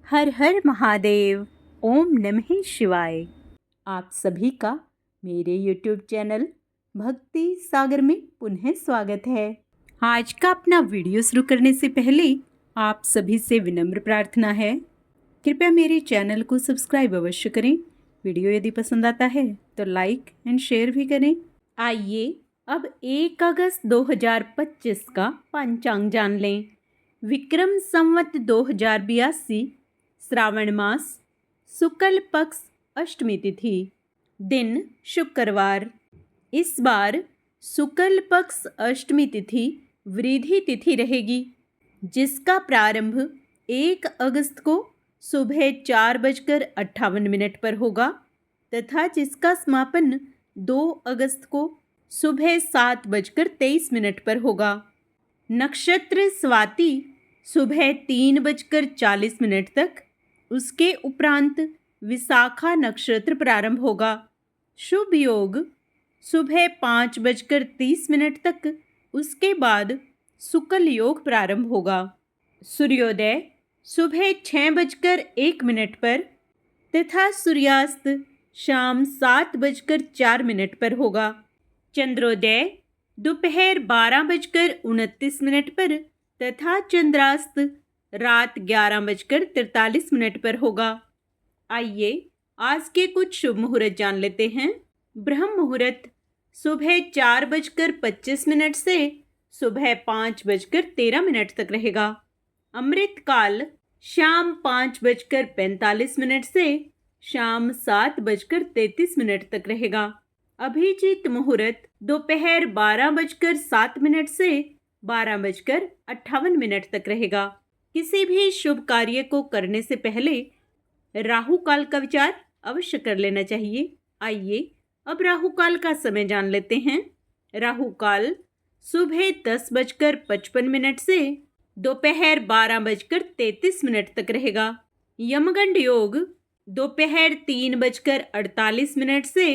हर हर महादेव। ओम नमः शिवाय। आप सभी का मेरे YouTube चैनल भक्ति सागर में पुनः स्वागत है। आज का अपना वीडियो शुरू करने से पहले आप सभी से विनम्र प्रार्थना है, कृपया मेरे चैनल को सब्सक्राइब अवश्य करें। वीडियो यदि पसंद आता है तो लाइक एंड शेयर भी करें। आइए अब 1 अगस्त 2025 का पंचांग जान लें। विक्रम संवत 2082, श्रावण मास, शुक्ल पक्ष, अष्टमी तिथि, दिन शुक्रवार। इस बार शुक्ल पक्ष अष्टमी तिथि वृद्धि तिथि रहेगी, जिसका प्रारंभ 1 अगस्त को सुबह 4:58 पर होगा तथा जिसका समापन 2 अगस्त को सुबह 7:23 पर होगा। नक्षत्र स्वाति सुबह 3:40 तक, उसके उपरांत विशाखा नक्षत्र प्रारंभ होगा। शुभ योग सुबह 5:30 तक, उसके बाद शुक्ल योग प्रारंभ होगा। सूर्योदय सुबह 6:01 पर तथा सूर्यास्त शाम 7:04 पर होगा। चंद्रोदय दोपहर 12:29 पर तथा चंद्रास्त रात 11:43 पर होगा। आइए आज के कुछ शुभ मुहूर्त जान लेते हैं। ब्रह्म मुहूर्त सुबह 4:25 से सुबह 5:13 तक रहेगा। अमृत काल शाम 5:45 से शाम 7:33 तक रहेगा। अभिजीत मुहूर्त दोपहर 12:07 से 12:58 तक रहेगा। किसी भी शुभ कार्य को करने से पहले राहु काल का विचार अवश्य कर लेना चाहिए। आइए अब राहु काल का समय जान लेते हैं। राहु काल सुबह 10:55 से दोपहर 12:33 तक रहेगा। यमगंड योग दोपहर 3:48 से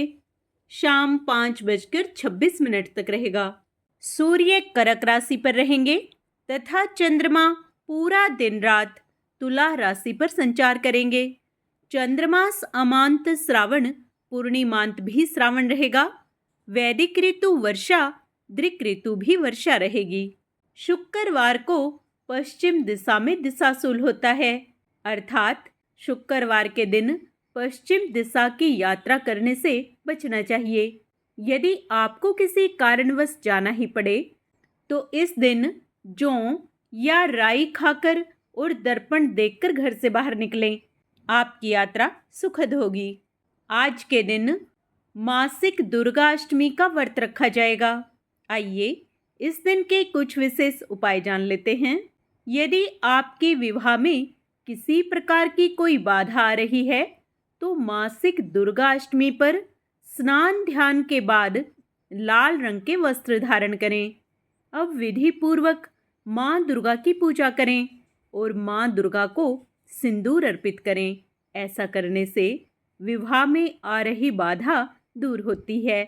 शाम 5:26 तक रहेगा। सूर्य कर्क राशि पर रहेंगे तथा चंद्रमा पूरा दिन रात तुला राशि पर संचार करेंगे। चंद्रमास अमांत श्रावण, पूर्णिमांत भी श्रावण रहेगा। वैदिक ऋतु वर्षा, दृक ऋतु भी वर्षा रहेगी। शुक्रवार को पश्चिम दिशा में दिशाशूल होता है, अर्थात शुक्रवार के दिन पश्चिम दिशा की यात्रा करने से बचना चाहिए। यदि आपको किसी कारणवश जाना ही पड़े तो इस दिन जौ या राई खाकर और दर्पण देखकर घर से बाहर निकलें। आपकी यात्रा सुखद होगी। आज के दिन मासिक दुर्गा अष्टमी का व्रत रखा जाएगा। आइए इस दिन के कुछ विशेष उपाय जान लेते हैं। यदि आपके विवाह में किसी प्रकार की कोई बाधा आ रही है तो मासिक दुर्गा अष्टमी पर स्नान ध्यान के बाद लाल रंग के वस्त्र धारण करें। अब विधि पूर्वक माँ दुर्गा की पूजा करें और माँ दुर्गा को सिंदूर अर्पित करें। ऐसा करने से विवाह में आ रही बाधा दूर होती है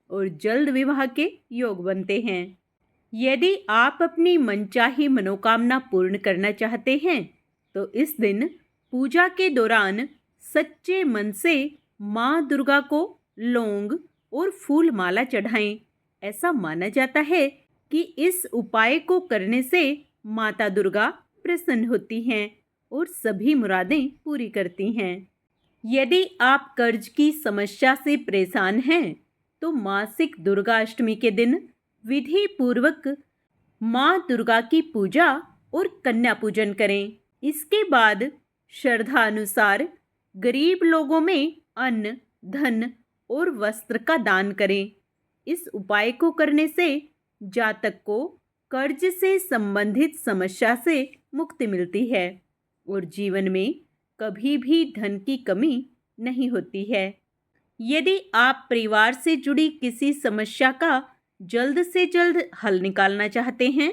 और जल्द विवाह के योग बनते हैं। यदि आप अपनी मनचाही मनोकामना पूर्ण करना चाहते हैं तो इस दिन पूजा के दौरान सच्चे मन से माँ दुर्गा को लौंग और फूल माला चढ़ाएं। ऐसा माना जाता है कि इस उपाय को करने से माता दुर्गा प्रसन्न होती हैं और सभी मुरादें पूरी करती हैं। यदि आप कर्ज की समस्या से परेशान हैं तो मासिक दुर्गा अष्टमी के दिन विधि पूर्वक माँ दुर्गा की पूजा और कन्या पूजन करें। इसके बाद श्रद्धा अनुसार गरीब लोगों में अन्न, धन और वस्त्र का दान करें। इस उपाय को करने से जातक को कर्ज से संबंधित समस्या से मुक्ति मिलती है और जीवन में कभी भी धन की कमी नहीं होती है। यदि आप परिवार से जुड़ी किसी समस्या का जल्द से जल्द हल निकालना चाहते हैं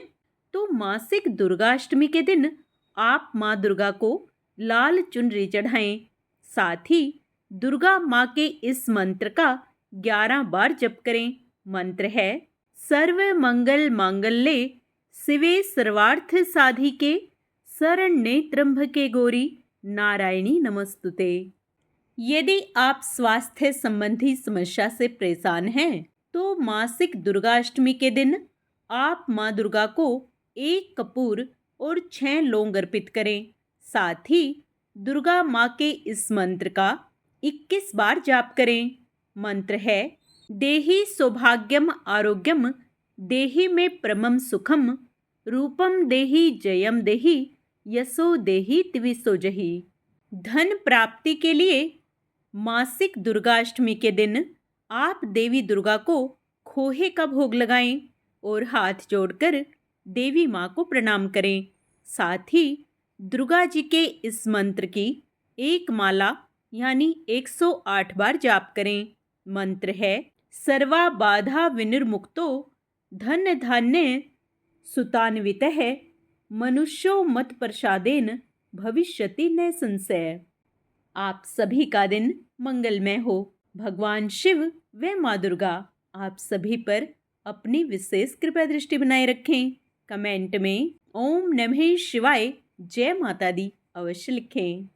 तो मासिक दुर्गाष्टमी के दिन आप माँ दुर्गा को लाल चुनरी चढ़ाएं। साथ ही दुर्गा माँ के इस मंत्र का 11 बार जप करें। मंत्र है सर्व मंगल मांगल्ये शिवे सर्वार्थ साधिके शरण्ये त्र्यंबके गौरी नारायणी नमस्तुते। यदि आप स्वास्थ्य संबंधी समस्या से परेशान हैं तो मासिक दुर्गाष्टमी के दिन आप माँ दुर्गा को 1 कपूर और 6 लौंग अर्पित करें। साथ ही दुर्गा माँ के इस मंत्र का 21 बार जाप करें। मंत्र है, देहि सौभाग्यम आरोग्यम, देहि में परमम सुखम, रूपम देहि जयम देहि, यशो देहि त्विसो जहि। धन प्राप्ति के लिए मासिक दुर्गाष्टमी के दिन आप देवी दुर्गा को खोहे का भोग लगाएं और हाथ जोड़कर देवी माँ को प्रणाम करें। साथ ही दुर्गा जी के इस मंत्र की 1 माला यानी 108 बार जाप करें। मंत्र है, सर्वा बाधा विनिर्मुक्तो धन धान्य सुतान्वितः, मनुष्यो मत प्रसादेन भविष्यति न संशय। आप सभी का दिन मंगलमय हो। भगवान शिव व माँ दुर्गा आप सभी पर अपनी विशेष कृपा दृष्टि बनाए रखें। कमेंट में ओम नमः शिवाय जय माता दी अवश्य लिखें।